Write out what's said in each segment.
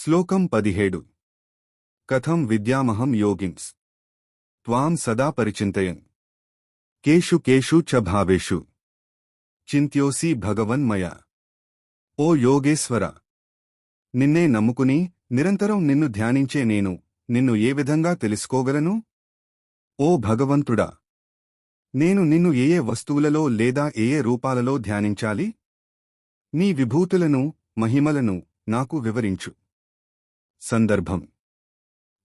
శ్లోకం 17 కథం విద్యామహం యోగిన్స్ త్వాం సదా పరిచింతయన్ కేషు కేషు చ భావేషు చింత్యోసి భగవన్మయా. ఓ యోగేశ్వర, నిన్నే నమ్ముకుని నిరంతరం నిన్ను ధ్యానించే నేను నిన్ను ఏ విధంగా తెలుసుకోగలను? ఓ భగవంతుడా, నేను నిన్ను ఏ ఏ వస్తువులలో లేదా ఏ ఏ రూపాలలో ధ్యానించాలి? నీ విభూతులను, మహిమలను నాకు వివరించు. సందర్భం: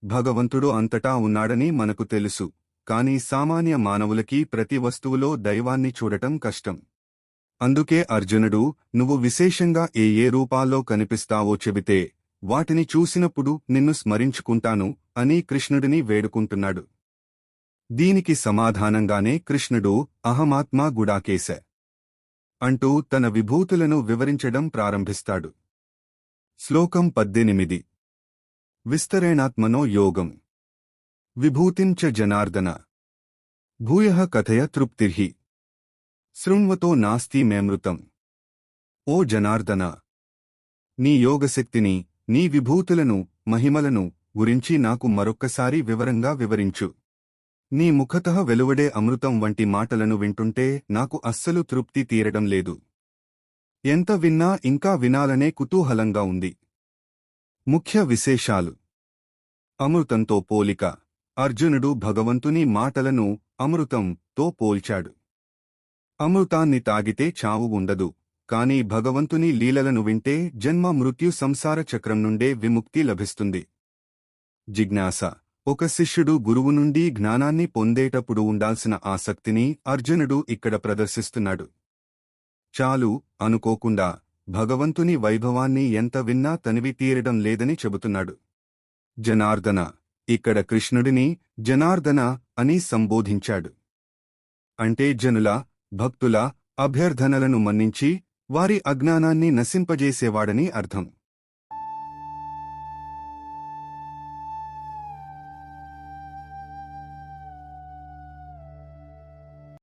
భగవంతుడు అంతటా ఉన్నాడని మనకు తెలుసు, కాని సామాన్య మానవులకి ప్రతి వస్తువులో దైవాన్ని చూడటం కష్టం. అందుకే అర్జునుడు, నువ్వు విశేషంగా ఏ ఏ రూపాల్లో కనిపిస్తావో చెబితే వాటిని చూసినప్పుడు నిన్ను స్మరించుకుంటాను అని కృష్ణుడిని వేడుకుంటున్నాడు. దీనికి సమాధానంగానే కృష్ణుడు అహమాత్మా గుడాకేశ అంటూ తన విభూతులను వివరించడం ప్రారంభిస్తాడు. శ్లోకం 18 విస్తరేణాత్మనో యోగం విభూతిం చ జనార్దన భూయః కథయ తృప్తిర్హి శృణ్వతో నాస్తి మేమృతం. ఓ జనార్దన, నీ యోగశక్తిని, నీ విభూతులను, మహిమలను గురించి నాకు మరొక్కసారి వివరంగా వివరించు. నీ ముఖతః వెలువడే అమృతం వంటి మాటలను వింటుంటే నాకు అస్సలు తృప్తి తీరడం లేదు. ఎంత విన్నా ఇంకా వినాలనే కుతూహలంగా ఉంది. ముఖ్య విశేషాలు: అమృతంతో పోలిక. అర్జునుడు భగవంతుని మాటలను అమృతంతో పోల్చాడు. అమృతాన్ని తాగితే చావు ఉండదు, కాని భగవంతుని లీలలను వింటే జన్మ మృత్యు సంసార చక్రం నుండే విముక్తి లభిస్తుంది. జిజ్ఞాస. ఒక శిష్యుడు గురువు నుండి జ్ఞానాన్ని పొందేటప్పుడు ఉండాల్సిన ఆసక్తిని అర్జునుడు ఇక్కడ ప్రదర్శిస్తున్నాడు. చాలు అనుకోకుండా భగవంతుని వైభవాన్ని ఎంత విన్నా తనివి తీరడం లేదని చెబుతున్నాడు. జనార్దన. ఇక్కడ కృష్ణుడిని జనార్దన అని సంబోధించాడు. అంటే జనుల, భక్తుల అభ్యర్థనలను మన్నించి వారి అజ్ఞానాన్ని నశింపజేసేవాడని అర్థం.